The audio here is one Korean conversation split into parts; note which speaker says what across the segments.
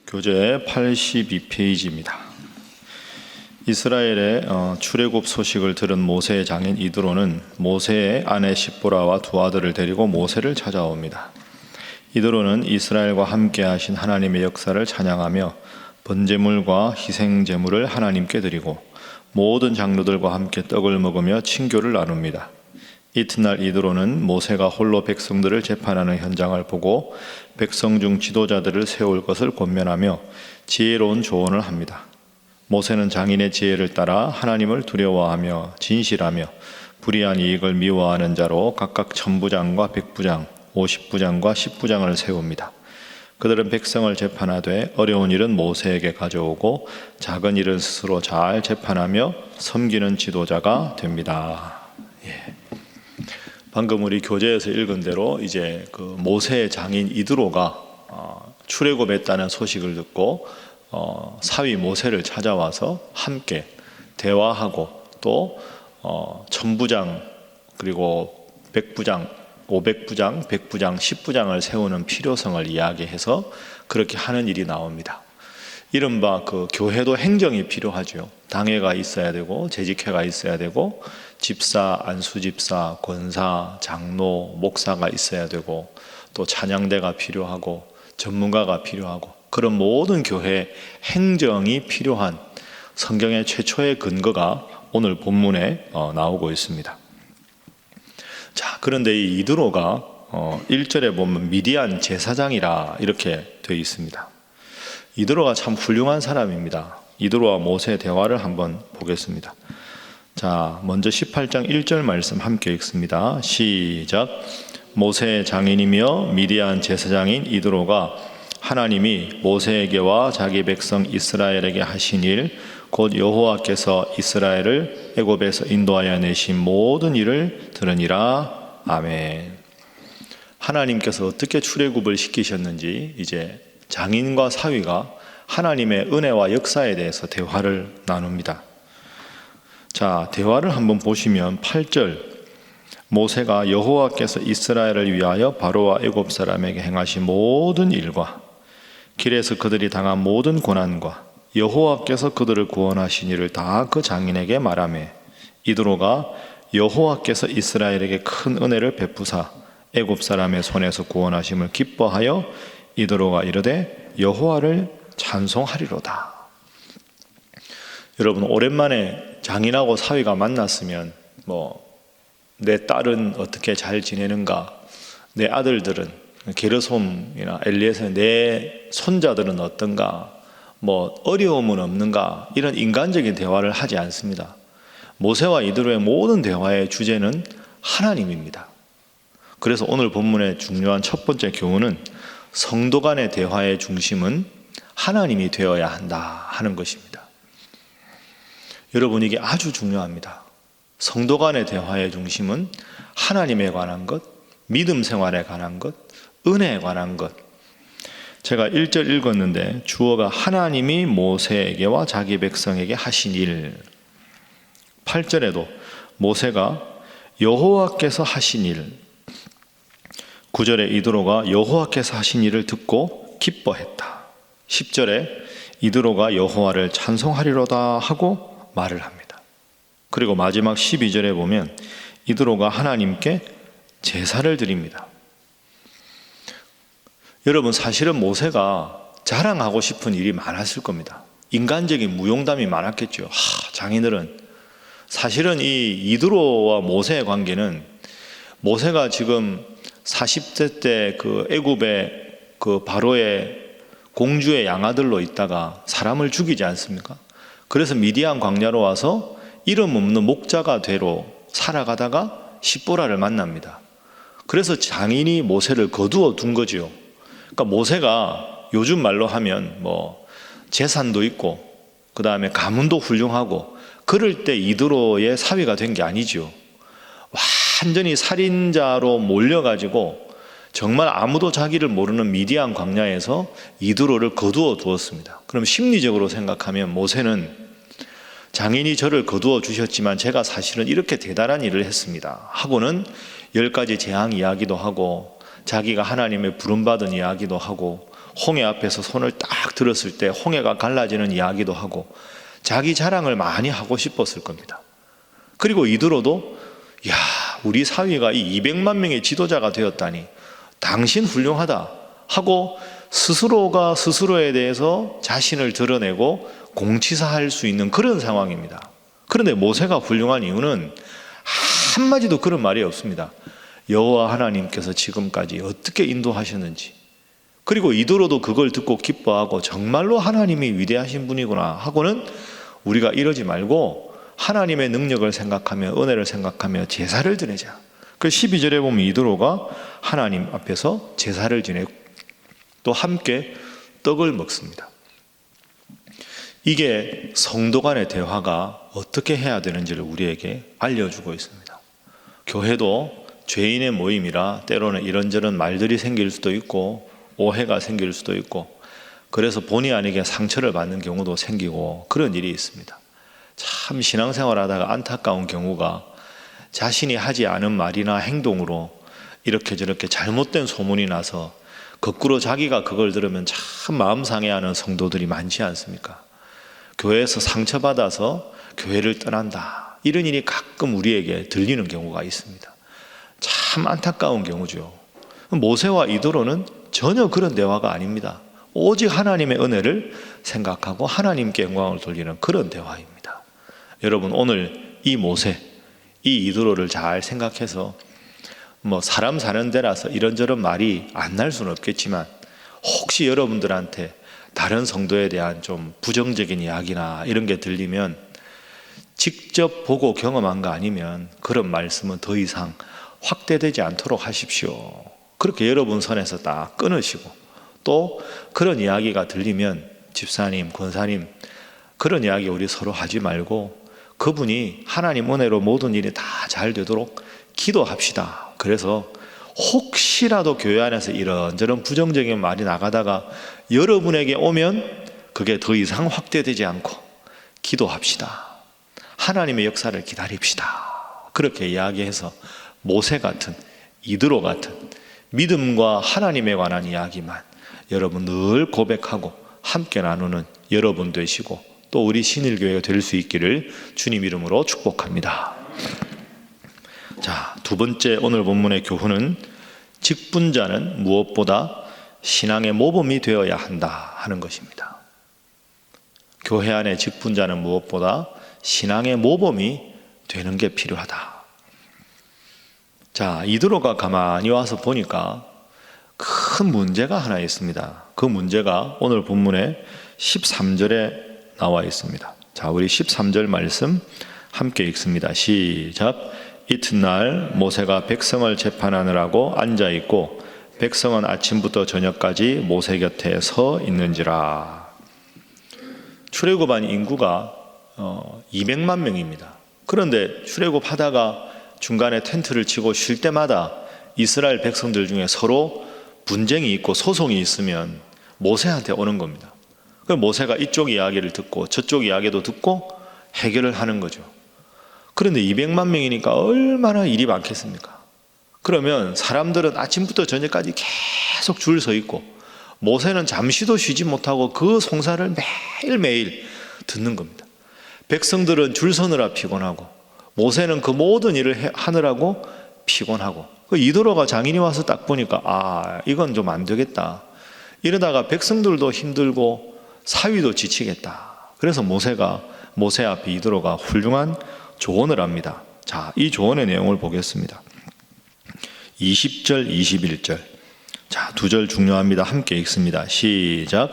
Speaker 1: 교재 82페이지입니다. 이스라엘의 출애굽 소식을 들은 모세의 장인 이드로는 모세의 아내 십보라와 두 아들을 데리고 모세를 찾아옵니다. 이드로는 이스라엘과 함께 하신 하나님의 역사를 찬양하며 번제물과 희생제물을 하나님께 드리고 모든 장로들과 함께 떡을 먹으며 친교를 나눕니다. 이튿날 이드로는 모세가 홀로 백성들을 재판하는 현장을 보고 백성 중 지도자들을 세울 것을 권면하며 지혜로운 조언을 합니다. 모세는 장인의 지혜를 따라 하나님을 두려워하며 진실하며 불의한 이익을 미워하는 자로 각각 1000부장과 100부장, 50부장과 10부장을 세웁니다. 그들은 백성을 재판하되 어려운 일은 모세에게 가져오고 작은 일은 스스로 잘 재판하며 섬기는 지도자가 됩니다. 방금 우리 교재에서 읽은 대로 이제 그 모세의 장인 이드로가 출애굽했다는 소식을 듣고 사위 모세를 찾아와서 함께 대화하고 또 1000부장 그리고 100부장, 500부장, 100부장, 10부장을 세우는 필요성을 이야기해서 그렇게 하는 일이 나옵니다. 이른바 그 교회도 행정이 필요하죠. 당회가 있어야 되고 재직회가 있어야 되고 집사, 안수집사, 권사, 장로, 목사가 있어야 되고 또 찬양대가 필요하고 전문가가 필요하고 그런 모든 교회 행정이 필요한 성경의 최초의 근거가 오늘 본문에 나오고 있습니다. 자, 그런데 이 이드로가 1절에 보면 미디안 제사장이라 이렇게 되어 있습니다. 이드로가 참 훌륭한 사람입니다. 이드로와 모세의 대화를 한번 보겠습니다. 자, 먼저 18장 1절 말씀 함께 읽습니다. 시작. 모세의 장인이며 미디안 제사장인 이드로가 하나님이 모세에게와 자기 백성 이스라엘에게 하신 일, 곧 여호와께서 이스라엘을 애굽에서 인도하여 내신 모든 일을 들으니라. 아멘. 하나님께서 어떻게 출애굽을 시키셨는지 이제 장인과 사위가 하나님의 은혜와 역사에 대해서 대화를 나눕니다. 자, 대화를 한번 보시면 8절 모세가 여호와께서 이스라엘을 위하여 바로와 애굽 사람에게 행하신 모든 일과 길에서 그들이 당한 모든 고난과 여호와께서 그들을 구원하신 일을 다 그 장인에게 말하매 이드로가 여호와께서 이스라엘에게 큰 은혜를 베푸사 애굽 사람의 손에서 구원하심을 기뻐하여 이드로가 이르되 여호와를 찬송하리로다. 여러분, 오랜만에 장인하고 사위가 만났으면 내 딸은 어떻게 잘 지내는가, 내 아들들은 게르솜이나 엘리에서 내 손자들은 어떤가, 어려움은 없는가, 이런 인간적인 대화를 하지 않습니다. 모세와 이드로의 모든 대화의 주제는 하나님입니다. 그래서 오늘 본문의 중요한 첫 번째 교훈은 성도 간의 대화의 중심은 하나님이 되어야 한다 하는 것입니다. 여러분, 이게 아주 중요합니다. 성도 간의 대화의 중심은 하나님에 관한 것, 믿음 생활에 관한 것, 은혜에 관한 것. 제가 1절 읽었는데 주어가 하나님이 모세에게와 자기 백성에게 하신 일. 8절에도 모세가 여호와께서 하신 일. 9절에 이드로가 여호와께서 하신 일을 듣고 기뻐했다. 10절에 이드로가 여호와를 찬송하리로다 하고 말을 합니다. 그리고 마지막 12절에 보면 이드로가 하나님께 제사를 드립니다. 여러분, 사실은 모세가 자랑하고 싶은 일이 많았을 겁니다. 인간적인 무용담이 많았겠죠. 장인들은 사실은 이 이드로와 모세의 관계는 모세가 지금 40세 때 그 애굽의 그 바로의 공주의 양아들로 있다가 사람을 죽이지 않습니까? 그래서 미디안 광야로 와서 이름 없는 목자가 되로 살아가다가 십보라를 만납니다. 그래서 장인이 모세를 거두어 둔 거지요. 그러니까 모세가 요즘 말로 하면 재산도 있고 그 다음에 가문도 훌륭하고 그럴 때 이드로의 사위가 된 게 아니죠. 완전히 살인자로 몰려가지고 정말 아무도 자기를 모르는 미디안 광야에서 이드로를 거두어 두었습니다. 그럼 심리적으로 생각하면 모세는 장인이 저를 거두어 주셨지만 제가 사실은 이렇게 대단한 일을 했습니다 하고는 10가지 재앙 이야기도 하고 자기가 하나님의 부름받은 이야기도 하고 홍해 앞에서 손을 딱 들었을 때 홍해가 갈라지는 이야기도 하고 자기 자랑을 많이 하고 싶었을 겁니다. 그리고 이드로도 야, 우리 사위가 이 200만 명의 지도자가 되었다니 당신 훌륭하다 하고 스스로가 스스로에 대해서 자신을 드러내고 공치사할 수 있는 그런 상황입니다. 그런데 모세가 훌륭한 이유는 한마디도 그런 말이 없습니다. 여호와 하나님께서 지금까지 어떻게 인도하셨는지, 그리고 이드로도 그걸 듣고 기뻐하고 정말로 하나님이 위대하신 분이구나 하고는 우리가 이러지 말고 하나님의 능력을 생각하며 은혜를 생각하며 제사를 드리자. 그 12절에 보면 이드로가 하나님 앞에서 제사를 지내고 또 함께 떡을 먹습니다. 이게 성도 간의 대화가 어떻게 해야 되는지를 우리에게 알려주고 있습니다. 교회도 죄인의 모임이라 때로는 이런저런 말들이 생길 수도 있고 오해가 생길 수도 있고 그래서 본의 아니게 상처를 받는 경우도 생기고 그런 일이 있습니다. 참 신앙생활 하다가 안타까운 경우가 자신이 하지 않은 말이나 행동으로 이렇게 저렇게 잘못된 소문이 나서 거꾸로 자기가 그걸 들으면 참 마음 상해하는 성도들이 많지 않습니까? 교회에서 상처받아서 교회를 떠난다, 이런 일이 가끔 우리에게 들리는 경우가 있습니다. 참 안타까운 경우죠. 모세와 이드로는 전혀 그런 대화가 아닙니다. 오직 하나님의 은혜를 생각하고 하나님께 영광을 돌리는 그런 대화입니다. 여러분, 오늘 이 모세, 이 이드로를 잘 생각해서 사람 사는 데라서 이런저런 말이 안 날 수는 없겠지만 혹시 여러분들한테 다른 성도에 대한 좀 부정적인 이야기나 이런 게 들리면 직접 보고 경험한 거 아니면 그런 말씀은 더 이상 확대되지 않도록 하십시오. 그렇게 여러분 선에서 딱 끊으시고, 또 그런 이야기가 들리면 집사님, 권사님, 그런 이야기 우리 서로 하지 말고 그분이 하나님 은혜로 모든 일이 다 잘 되도록 기도합시다. 그래서 혹시라도 교회 안에서 이런저런 부정적인 말이 나가다가 여러분에게 오면 그게 더 이상 확대되지 않고 기도합시다. 하나님의 역사를 기다립시다. 그렇게 이야기해서 모세 같은, 이드로 같은 믿음과 하나님에 관한 이야기만 여러분 늘 고백하고 함께 나누는 여러분 되시고 또 우리 신일교회가 될 수 있기를 주님 이름으로 축복합니다. 자, 두 번째 오늘 본문의 교훈은 직분자는 무엇보다 신앙의 모범이 되어야 한다 하는 것입니다. 교회 안에 직분자는 무엇보다 신앙의 모범이 되는 게 필요하다. 자, 이드로가 가만히 와서 보니까 큰 문제가 하나 있습니다. 그 문제가 오늘 본문의 13절에 나와 있습니다. 자, 우리 13절 말씀 함께 읽습니다. 시작. 이튿날 모세가 백성을 재판하느라고 앉아 있고 백성은 아침부터 저녁까지 모세 곁에 서 있는지라. 출애굽한 인구가 200만 명입니다. 그런데 출애굽하다가 중간에 텐트를 치고 쉴 때마다 이스라엘 백성들 중에 서로 분쟁이 있고 소송이 있으면 모세한테 오는 겁니다. 그래서 모세가 이쪽 이야기를 듣고 저쪽 이야기도 듣고 해결을 하는 거죠. 그런데 200만 명이니까 얼마나 일이 많겠습니까? 그러면 사람들은 아침부터 저녁까지 계속 줄 서 있고 모세는 잠시도 쉬지 못하고 그 송사를 매일매일 듣는 겁니다. 백성들은 줄 서느라 피곤하고 모세는 그 모든 일을 하느라고 피곤하고, 이드로가 장인이 와서 딱 보니까 이건 좀 안 되겠다. 이러다가 백성들도 힘들고 사위도 지치겠다. 그래서 모세 앞에 이드로가 훌륭한 조언을 합니다. 자, 이 조언의 내용을 보겠습니다. 20절, 21절. 자, 두 절 중요합니다. 함께 읽습니다. 시작.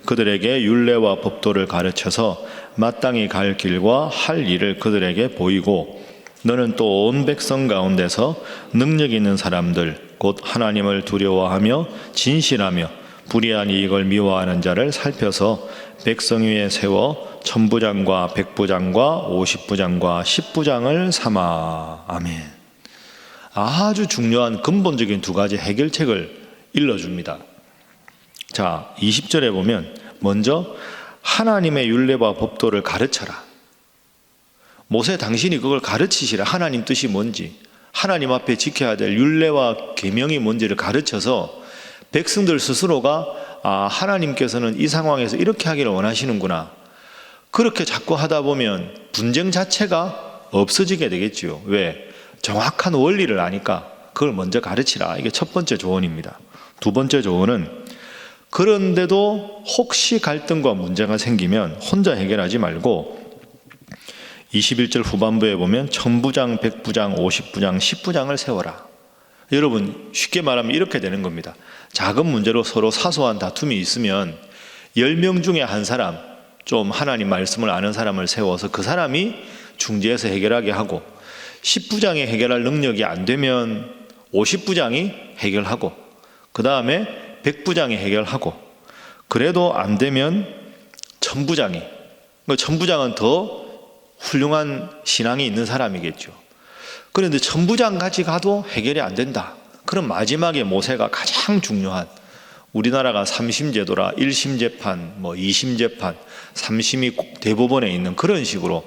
Speaker 1: 그들에게 율례와 법도를 가르쳐서 마땅히 갈 길과 할 일을 그들에게 보이고 너는 또 온 백성 가운데서 능력 있는 사람들 곧 하나님을 두려워하며 진실하며 불의한 이익을 미워하는 자를 살펴서 백성 위에 세워 천부장과 백부장과 50부장과 10부장을 삼아. 아멘. 아주 중요한 근본적인 두 가지 해결책을 일러줍니다. 자, 20절에 보면 먼저 하나님의 율례와 법도를 가르쳐라. 모세, 당신이 그걸 가르치시라. 하나님 뜻이 뭔지, 하나님 앞에 지켜야 될 율례와 계명이 뭔지를 가르쳐서 백성들 스스로가 하나님께서는 이 상황에서 이렇게 하기를 원하시는구나. 그렇게 자꾸 하다 보면 분쟁 자체가 없어지게 되겠지요. 왜? 정확한 원리를 아니까 그걸 먼저 가르치라. 이게 첫 번째 조언입니다. 두 번째 조언은 그런데도 혹시 갈등과 문제가 생기면 혼자 해결하지 말고 21절 후반부에 보면 천부장, 백부장, 50부장, 10부장을 세워라. 여러분 쉽게 말하면 이렇게 되는 겁니다. 작은 문제로 서로 사소한 다툼이 있으면 10명 중에 한 사람, 좀 하나님 말씀을 아는 사람을 세워서 그 사람이 중재해서 해결하게 하고 10부장이 해결할 능력이 안 되면 50부장이 해결하고 그 다음에 100부장이 해결하고 그래도 안 되면 천부장이, 천부장은 더 훌륭한 신앙이 있는 사람이겠죠. 그런데 천부장까지 가도 해결이 안 된다. 그럼 마지막에 모세가 가장 중요한, 우리나라가 3심제도라 1심 재판, 2심 재판, 3심이 대법원에 있는 그런 식으로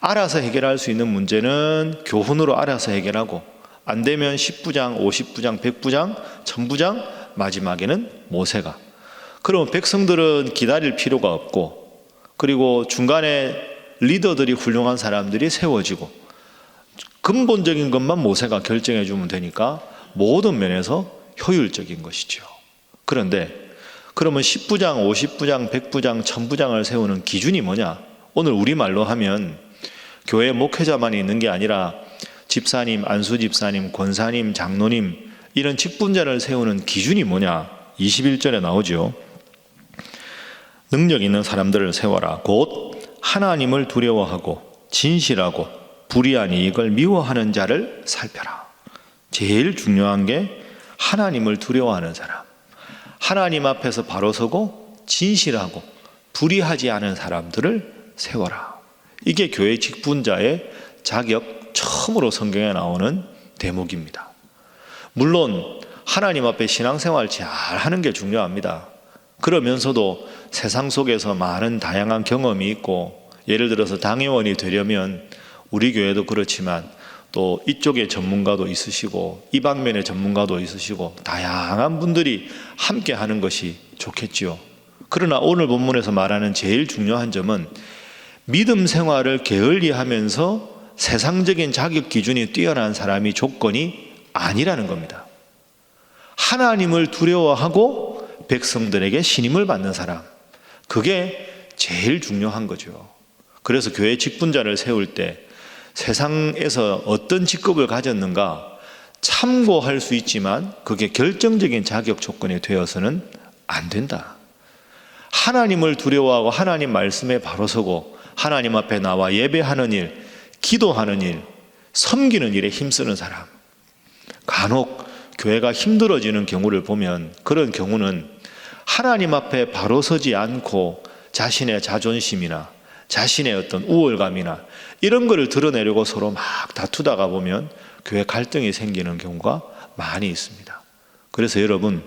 Speaker 1: 알아서 해결할 수 있는 문제는 교훈으로 알아서 해결하고 안 되면 10부장, 50부장, 100부장, 천부장, 마지막에는 모세가. 그러면 백성들은 기다릴 필요가 없고 그리고 중간에 리더들이 훌륭한 사람들이 세워지고 근본적인 것만 모세가 결정해 주면 되니까 모든 면에서 효율적인 것이죠. 그런데 그러면 10부장, 50부장, 100부장, 1000부장을 세우는 기준이 뭐냐? 오늘 우리말로 하면 교회 목회자만 있는 게 아니라 집사님, 안수집사님, 권사님, 장로님 이런 직분자를 세우는 기준이 뭐냐? 21절에 나오죠. 능력 있는 사람들을 세워라. 곧 하나님을 두려워하고 진실하고 불의한 이익을 미워하는 자를 살펴라. 제일 중요한 게 하나님을 두려워하는 사람, 하나님 앞에서 바로 서고 진실하고 불의하지 않은 사람들을 세워라. 이게 교회 직분자의 자격 처음으로 성경에 나오는 대목입니다. 물론 하나님 앞에 신앙생활 잘 하는 게 중요합니다. 그러면서도 세상 속에서 많은 다양한 경험이 있고 예를 들어서 당회원이 되려면 우리 교회도 그렇지만 또 이쪽의 전문가도 있으시고 이 방면의 전문가도 있으시고 다양한 분들이 함께 하는 것이 좋겠지요. 그러나 오늘 본문에서 말하는 제일 중요한 점은 믿음 생활을 게을리하면서 세상적인 자격 기준이 뛰어난 사람이 조건이 아니라는 겁니다. 하나님을 두려워하고 백성들에게 신임을 받는 사람, 그게 제일 중요한 거죠. 그래서 교회 직분자를 세울 때 세상에서 어떤 직급을 가졌는가 참고할 수 있지만 그게 결정적인 자격 조건이 되어서는 안 된다. 하나님을 두려워하고 하나님 말씀에 바로 서고 하나님 앞에 나와 예배하는 일, 기도하는 일, 섬기는 일에 힘쓰는 사람. 간혹 교회가 힘들어지는 경우를 보면 그런 경우는 하나님 앞에 바로 서지 않고 자신의 자존심이나 자신의 어떤 우월감이나 이런 거를 드러내려고 서로 막 다투다가 보면 교회 갈등이 생기는 경우가 많이 있습니다. 그래서 여러분,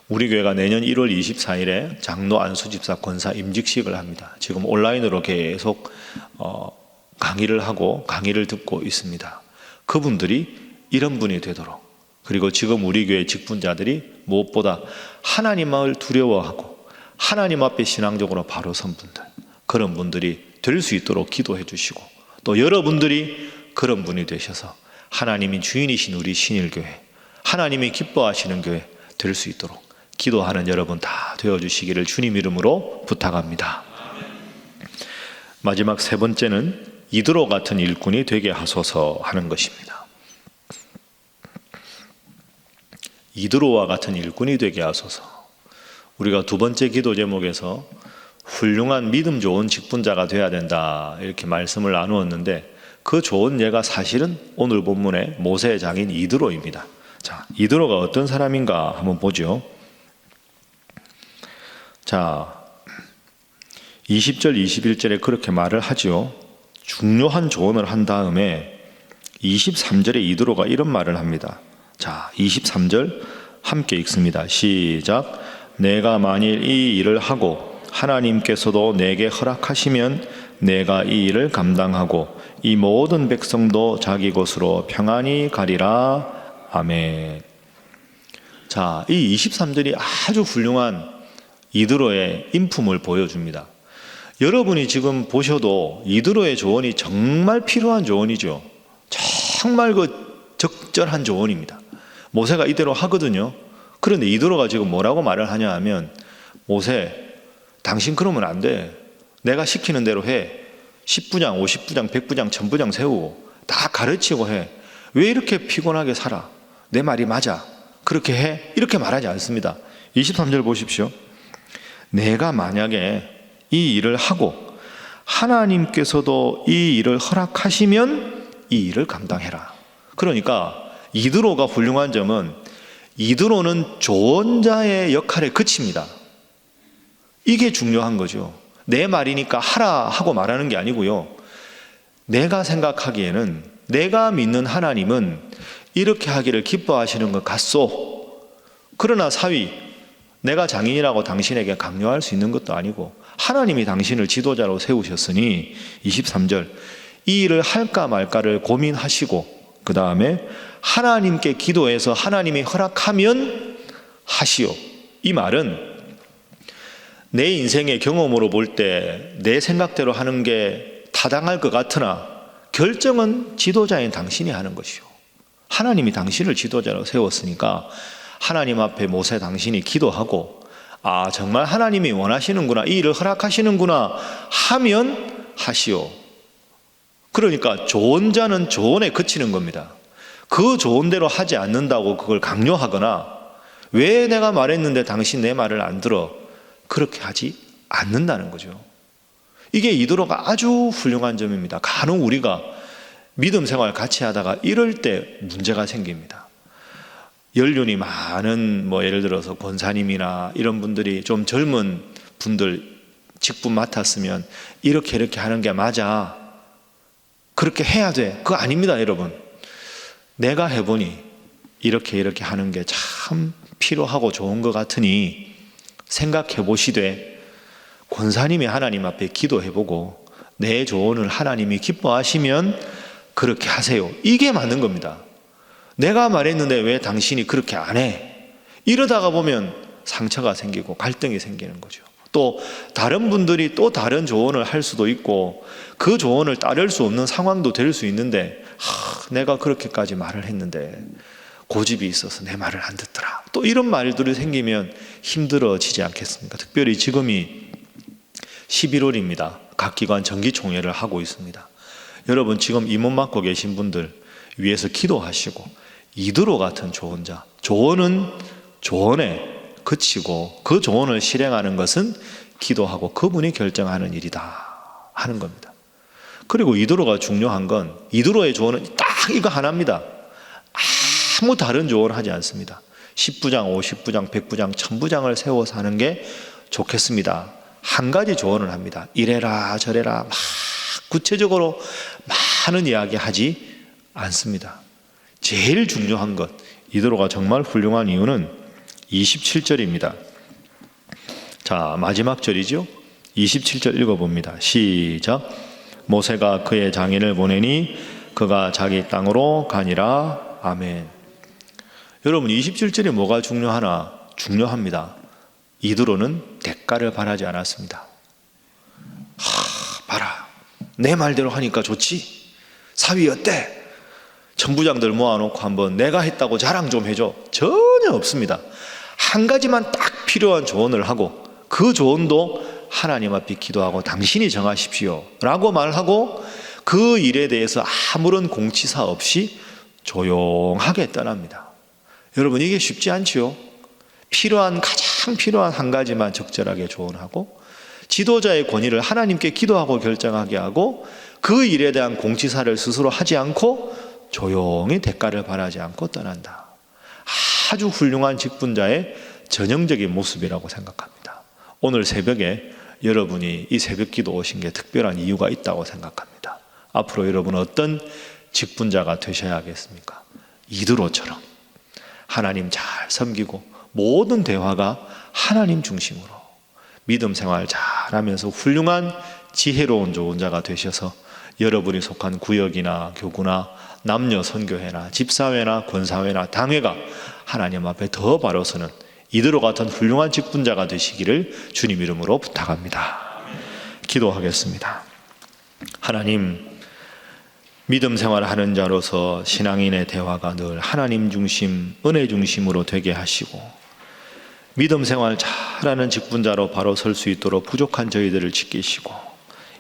Speaker 1: 우리 교회가 내년 1월 24일에 장로 안수집사 권사 임직식을 합니다. 지금 온라인으로 계속 강의를 하고 강의를 듣고 있습니다. 그분들이 이런 분이 되도록, 그리고 지금 우리 교회 직분자들이 무엇보다 하나님을 두려워하고 하나님 앞에 신앙적으로 바로 선 분들, 그런 분들이 될 수 있도록 기도해 주시고 또 여러분들이 그런 분이 되셔서 하나님이 주인이신 우리 신일교회, 하나님이 기뻐하시는 교회 될 수 있도록 기도하는 여러분 다 되어주시기를 주님 이름으로 부탁합니다. 마지막 세 번째는 이드로 같은 일꾼이 되게 하소서 하는 것입니다. 이드로와 같은 일꾼이 되게 하소서. 우리가 두 번째 기도 제목에서 훌륭한 믿음 좋은 직분자가 되어야 된다 이렇게 말씀을 나누었는데 그 좋은 예가 사실은 오늘 본문의 모세의 장인 이드로입니다. 자, 이드로가 어떤 사람인가 한번 보죠. 자, 20절 21절에 그렇게 말을 하죠. 중요한 조언을 한 다음에 23절에 이드로가 이런 말을 합니다. 자, 23절 함께 읽습니다. 시작. 내가 만일 이 일을 하고 하나님께서도 내게 허락하시면 내가 이 일을 감당하고 이 모든 백성도 자기 곳으로 평안히 가리라. 아멘. 자, 이 23절이 아주 훌륭한 이드로의 인품을 보여줍니다. 여러분이 지금 보셔도 이드로의 조언이 정말 필요한 조언이죠. 정말 그 적절한 조언입니다. 모세가 이대로 하거든요. 그런데 이드로가 지금 뭐라고 말을 하냐 하면, 모세, 당신 그러면 안 돼. 내가 시키는 대로 해. 10부장, 50부장, 100부장, 1000부장 세우고 다 가르치고 해. 왜 이렇게 피곤하게 살아? 내 말이 맞아. 그렇게 해. 이렇게 말하지 않습니다. 23절 보십시오. 내가 만약에 이 일을 하고 하나님께서도 이 일을 허락하시면 이 일을 감당해라. 그러니까 이드로가 훌륭한 점은, 이드로는 조언자의 역할에 그칩니다. 이게 중요한 거죠. 내 말이니까 하라 하고 말하는 게 아니고요. 내가 생각하기에는, 내가 믿는 하나님은 이렇게 하기를 기뻐하시는 것 같소. 그러나 사위, 내가 장인이라고 당신에게 강요할 수 있는 것도 아니고, 하나님이 당신을 지도자로 세우셨으니 23절, 이 일을 할까 말까를 고민하시고 그 다음에 하나님께 기도해서 하나님이 허락하면 하시오. 이 말은 내 인생의 경험으로 볼 때 내 생각대로 하는 게 타당할 것 같으나 결정은 지도자인 당신이 하는 것이요. 하나님이 당신을 지도자로 세웠으니까 하나님 앞에 모세 당신이 기도하고, 아, 정말 하나님이 원하시는구나, 이 일을 허락하시는구나 하면 하시오. 그러니까 조언자는 조언에 그치는 겁니다. 그 조언대로 하지 않는다고 그걸 강요하거나, 왜 내가 말했는데 당신 내 말을 안 들어, 그렇게 하지 않는다는 거죠. 이게 이드로가 아주 훌륭한 점입니다. 간혹 우리가 믿음 생활 같이 하다가 이럴 때 문제가 생깁니다. 연륜이 많은 예를 들어서 권사님이나 이런 분들이 좀 젊은 분들 직분 맡았으면 이렇게 하는 게 맞아, 그렇게 해야 돼, 그거 아닙니다. 여러분, 내가 해보니 이렇게 하는 게 참 필요하고 좋은 것 같으니 생각해 보시되 권사님이 하나님 앞에 기도해보고 내 조언을 하나님이 기뻐하시면 그렇게 하세요. 이게 맞는 겁니다. 내가 말했는데 왜 당신이 그렇게 안 해? 이러다가 보면 상처가 생기고 갈등이 생기는 거죠. 또 다른 분들이 또 다른 조언을 할 수도 있고 그 조언을 따를 수 없는 상황도 될 수 있는데, 내가 그렇게까지 말을 했는데 고집이 있어서 내 말을 안 듣더라, 또 이런 말들이 생기면 힘들어지지 않겠습니까? 특별히 지금이 11월입니다. 각 기관 정기총회를 하고 있습니다. 여러분, 지금 임원 맡고 계신 분들 위해서 기도하시고, 이드로 같은 조언자, 조언은 조언에 그치고 그 조언을 실행하는 것은 기도하고 그분이 결정하는 일이다 하는 겁니다. 그리고 이드로가 중요한 건, 이드로의 조언은 딱 이거 하나입니다. 아무 다른 조언을 하지 않습니다. 10부장, 50부장, 100부장, 1000부장을 세워서 하는 게 좋겠습니다. 한 가지 조언을 합니다. 이래라 저래라 막 구체적으로 많은 이야기 하지 않습니다. 제일 중요한 것, 이드로가 정말 훌륭한 이유는 27절입니다. 자, 마지막 절이죠. 27절 읽어봅니다. 시작. 모세가 그의 장인을 보내니 그가 자기 땅으로 가니라. 아멘. 여러분, 27절이 뭐가 중요하나? 중요합니다. 이드로는 대가를 바라지 않았습니다. 봐라, 내 말대로 하니까 좋지? 사위 어때? 천부장들 모아놓고 한번 내가 했다고 자랑 좀 해줘. 전혀 없습니다. 한 가지만 딱 필요한 조언을 하고, 그 조언도 하나님 앞에 기도하고 당신이 정하십시오 라고 말하고, 그 일에 대해서 아무런 공치사 없이 조용하게 떠납니다. 여러분, 이게 쉽지 않지요? 가장 필요한 한 가지만 적절하게 조언하고, 지도자의 권위를 하나님께 기도하고 결정하게 하고, 그 일에 대한 공치사를 스스로 하지 않고 조용히 대가를 바라지 않고 떠난다. 아주 훌륭한 직분자의 전형적인 모습이라고 생각합니다. 오늘 새벽에 여러분이 이 새벽 기도 오신 게 특별한 이유가 있다고 생각합니다. 앞으로 여러분은 어떤 직분자가 되셔야겠습니까? 이드로처럼 하나님 잘 섬기고 모든 대화가 하나님 중심으로 믿음 생활 잘하면서 훌륭한 지혜로운 조언자가 되셔서 여러분이 속한 구역이나 교구나 남녀 선교회나 집사회나 권사회나 당회가 하나님 앞에 더 바로 서는 이들과 같은 훌륭한 직분자가 되시기를 주님 이름으로 부탁합니다. 기도하겠습니다. 하나님, 믿음 생활하는 자로서 신앙인의 대화가 늘 하나님 중심, 은혜 중심으로 되게 하시고 믿음 생활 잘하는 직분자로 바로 설 수 있도록 부족한 저희들을 지키시고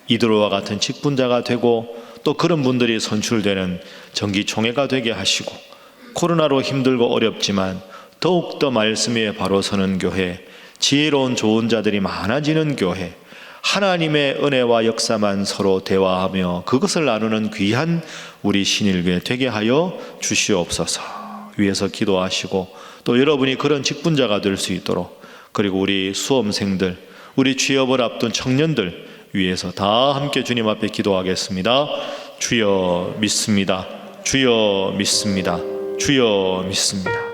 Speaker 1: 이들과 같은 직분자가 되고 또 그런 분들이 선출되는 정기총회가 되게 하시고 코로나로 힘들고 어렵지만 더욱더 말씀 위에 바로 서는 교회, 지혜로운 좋은 자들이 많아지는 교회, 하나님의 은혜와 역사만 서로 대화하며 그것을 나누는 귀한 우리 신일교회 되게 하여 주시옵소서. 위에서 기도하시고 또 여러분이 그런 직분자가 될 수 있도록, 그리고 우리 수험생들, 우리 취업을 앞둔 청년들 위해서 다 함께 주님 앞에 기도하겠습니다. 주여 믿습니다. 주여 믿습니다. 주여 믿습니다.